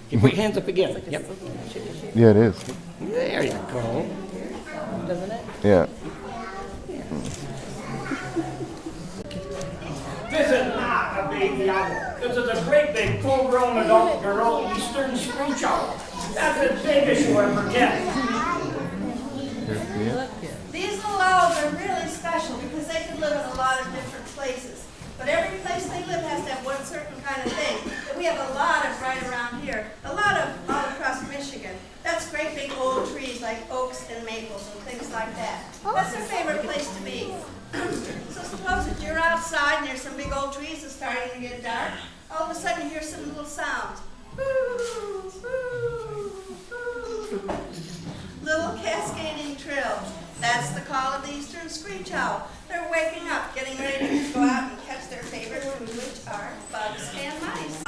You put your hands up again. Yep. Yeah, it is. There you go. Doesn't it? Yeah. This is not a baby owl. This is a great big full-grown adult girl, eastern screech owl. That's as big as you'll ever get. These little owls are really special because they can live in a lot of different places. But every place they live has to have one certain kind of thing that we have a lot of right around here. A lot of all across Michigan. That's great big old trees like oaks and maples and things like that. That's their favorite place to be. So suppose that you're outside and there's some big old trees that's starting to get dark. All of a sudden you hear some little sounds. Little cascading trills. That's the call of the eastern screech owl. They're waking up, getting ready to go out and catch their favorite food, which are bugs and mice.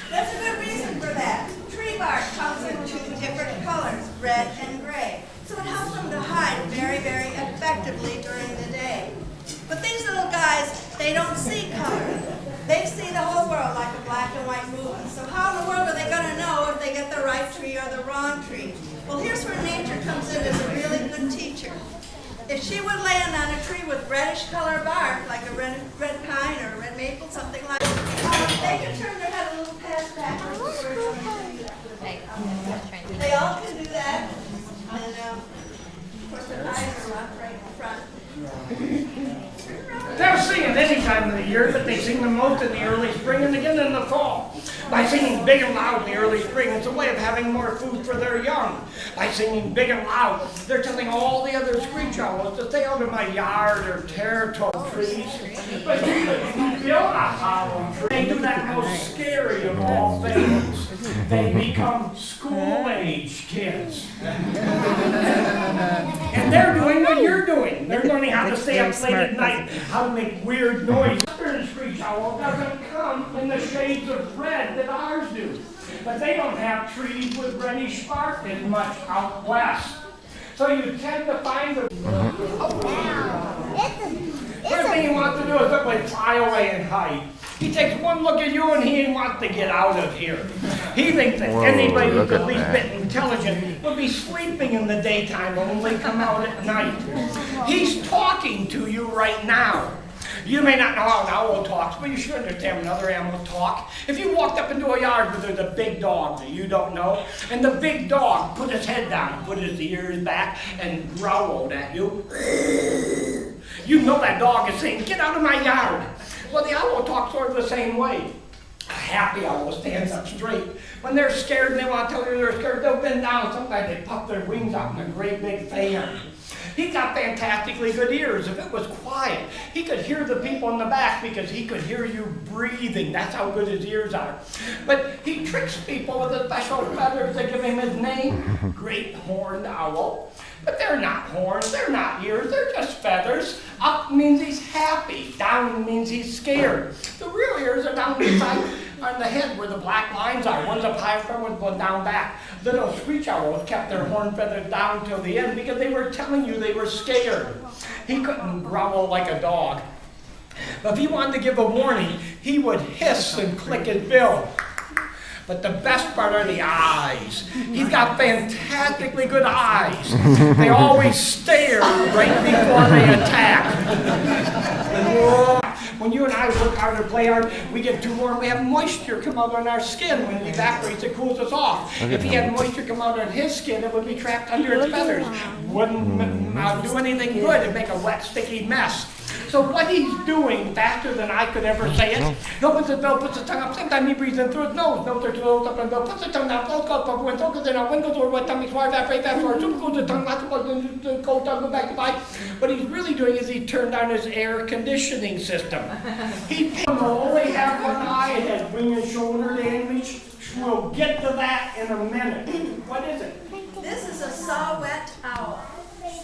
There's a good reason for that. Tree bark comes in two different colors, red and gray. So it helps them to hide very, very effectively during the day. But these little guys, they don't see color. They see the whole world like a black and white movie. So how in the world are they going to know if they get the right tree or the wrong tree? Well, here's where nature comes in as a really good teacher. If she would land on a tree with reddish color bark, like a red pine or a red maple, something like that, they can turn their head a little past backwards. They all can do that. And of course their eyes are locked right in front. They'll sing at any time of the year, but they sing the most in the early spring and again in the fall. By singing big and loud in the early spring, it's a way of having more food for their young. By singing big and loud, they're telling all the other screech owls to stay out of my yard or territory trees. But you could build a hollow tree. They do that most scary of all things. They become school-age kids. And they're doing what you're doing. They're learning how to stay up late at night, how to make weird noise. The screech owl doesn't come in the shades of red that ours do. But they don't have trees with reddish bark as much out west. So you tend to find the... First thing you want to do is simply fly away and hide. He takes one look at you and he wants to get out of here. He thinks that anybody who's at least bit intelligent would be sleeping in the daytime and only come out at night. He's talking to you right now. You may not know how an owl talks, but you should understand when other animals talk. If you walked up into a yard where there's a big dog that you don't know, and the big dog put his head down, put his ears back, and growled at you, you know that dog is saying, "Get out of my yard." Well, the owl talks sort of the same way. A happy owl stands up straight. When they're scared and they want to tell you they're scared, they'll bend down. Sometimes they puff their wings out in a great big fan. He got fantastically good ears. If it was quiet, he could hear the people in the back because he could hear you breathing. That's how good his ears are. But he tricks people with the special feathers that give him his name, Great Horned Owl. But they're not horns, they're not ears, they're just feathers. Up means he's happy, down means he's scared. The real ears are down inside on the head where the black lines are. One's up high front, one's down back. Little screech owls kept their horn feathers down till the end because they were telling you they were scared. He couldn't growl like a dog. But if he wanted to give a warning, he would hiss and click his bill. But the best part are the eyes. He's got fantastically good eyes. They always stare right before they attack. When you and I work hard or play hard, we get too warm, we have moisture come out on our skin. When it evaporates, it cools us off. If he had moisture come out on his skin, it would be trapped under its feathers. Wouldn't do anything good. It'd make a wet, sticky mess. So what he's doing, faster than I could ever say it, he'll put his bill, puts his tongue up, sometimes he breathes in through his nose, nose or nose up and bill, puts his tongue down, blows goes up, when goes in, when goes over, when tummy swallows, evaporate, evaporate, soon goes the tongue, lots of blood, cold tongue, go back to bite. What he's really doing is he turned on his air conditioning system. He only have one eye, it has wing and shoulder damage. We'll get to that in a minute. What is it? This is a saw-whet owl.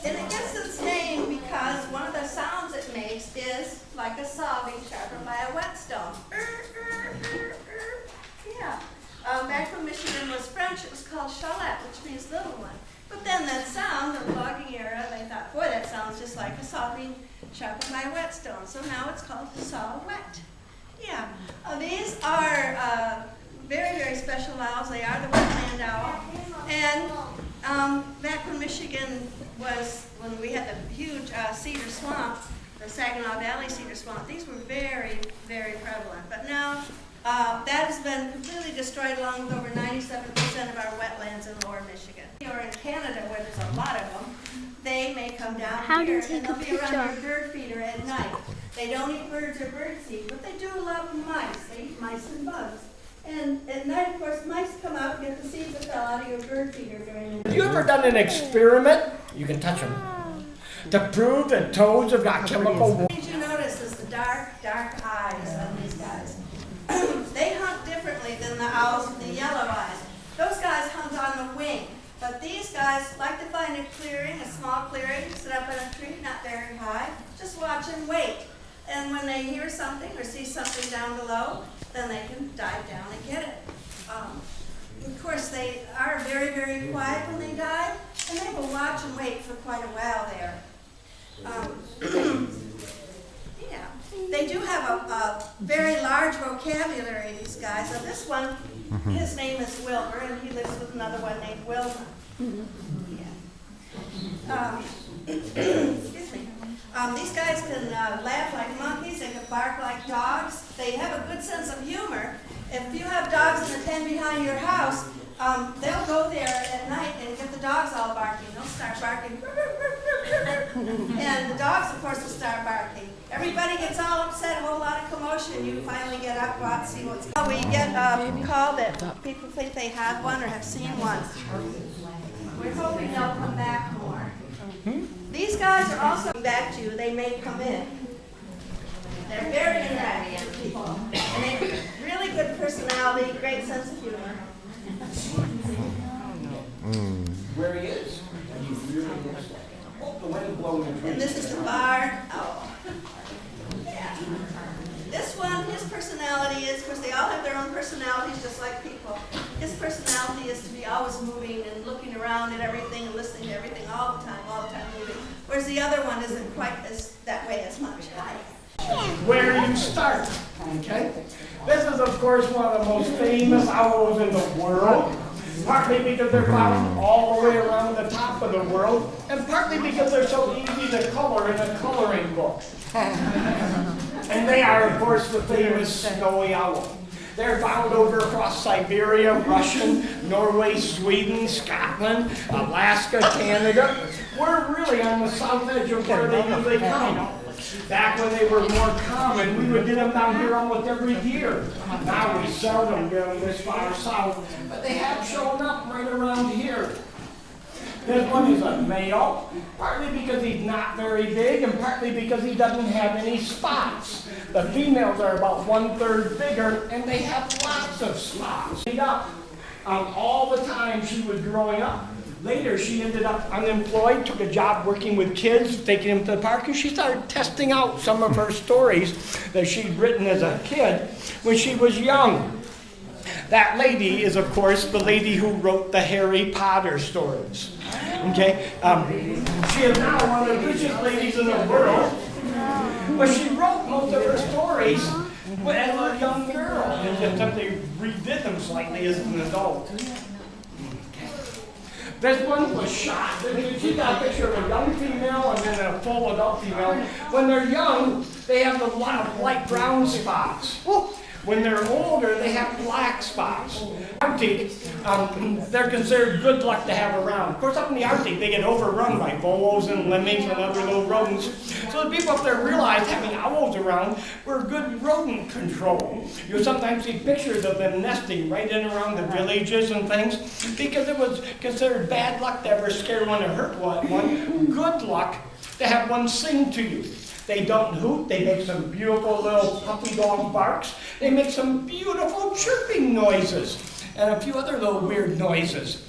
And it gets its name because one of the sounds it makes is like a saw being sharpened by a whetstone. Yeah. Back when Michigan was French, it was called chalette, which means little one. But then that sound, the logging era, they thought, boy, that sounds just like a saw being sharpened by a whetstone. So now it's called saw-whet. Yeah. These are very, very special owls. They are the wetland owl. And back when Michigan was, when we had the huge cedar swamp, the Saginaw Valley cedar swamp, these were very, very prevalent. But now that has been completely destroyed, along with over 97% of our wetlands in lower Michigan. Or in Canada, where there's a lot of them, they may come down here and they'll be around your bird feeder at night. They don't eat birds or bird seed, but they do love mice. They eat mice and bugs. And at night, of course, mice come out and get the seeds that fell out of your bird feeder during the night. Have you ever done an experiment? You can touch them. To prove that toads have got chemical. What you notice is the dark, dark eyes on these guys. They hunt differently than the owls with the yellow eyes. Those guys hunt on the wing. But these guys like to find a clearing, a small clearing, sit up in a tree, not very high, just watch and wait. And when they hear something or see something down below, then they can dive down and get it. Of course, they are very, very quiet when they dive, and they will watch and wait for quite a while there. Yeah, they do have a very large vocabulary, these guys. So this one, his name is Wilbur, and he lives with another one named Wilma. Yeah. Excuse me. These guys can laugh like monkeys, they can bark like dogs. They have a good sense of humor. If you have dogs in the pen behind your house, they'll go there at night and get the dogs all barking. They'll start barking. And the dogs, of course, will start barking. Everybody gets all upset, a whole lot of commotion. You finally get up, go out and see what's going on. We get a call that people think they have one or have seen one. We're hoping they'll come back more. These guys are also coming back to you. They may come in. They're very interactive with people. And they have really good personality, great sense of humor. Where he is. Oh, the wind blowing in. And this is the barred owl. Yeah. This one, his personality is, of course, they all have their own personalities just like people. His personality is to be always moving and looking around at everything and listening to everything all the time moving. Whereas the other one isn't quite that way as much. Where you start, okay? This is, of course, one of the most famous owls in the world. Partly because they're found all the way around the top of the world, and partly because they're so easy to color in a coloring book. And they are, of course, the famous snowy owl. They're found over across Siberia, Russia, Norway, Sweden, Scotland, Alaska, Canada. We're really on the south edge of where they usually come. Back when they were more common, we would get them down here almost every year. Now we seldom get them this far south, but they have shown up right around here. This one is a male, partly because he's not very big and partly because he doesn't have any spots. The females are about 1/3 bigger and they have lots of spots. All the time she was growing up. Later, she ended up unemployed, took a job working with kids, taking them to the park, and she started testing out some of her stories that she'd written as a kid when she was young. That lady is, of course, the lady who wrote the Harry Potter stories. Okay? She is now one of the richest ladies in the world, but she wrote most of her stories as a young girl and just simply redid them slightly as an adult. This one was shot. She got a picture of a young female and then a full adult female. When they're young, they have a lot of light brown spots. When they're older, they have black spots. Arctic, they're considered good luck to have around. Of course, up in the Arctic, they get overrun by voles and lemmings and other little rodents. So the people up there realized having owls around were good rodent control. You'll sometimes see pictures of them nesting right in around the villages and things because it was considered bad luck to ever scare one or hurt one. Good luck to have one sing to you. They don't hoot, they make some beautiful little puppy dog barks. They make some beautiful chirping noises and a few other little weird noises.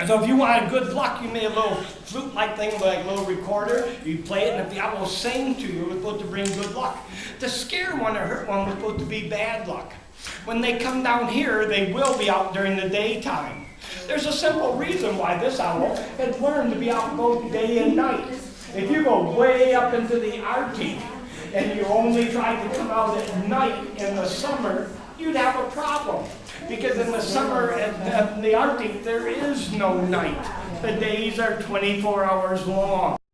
So if you wanted good luck, you made a little flute-like thing, like a little recorder. You play it, and if the owl sang to you, it was supposed to bring good luck. To scare one or hurt one was supposed to be bad luck. When they come down here, they will be out during the daytime. There's a simple reason why this owl has learned to be out both day and night. If you go way up into the Arctic and you only tried to come out at night in the summer, you'd have a problem. Because in the summer in the Arctic, there is no night. The days are 24 hours long.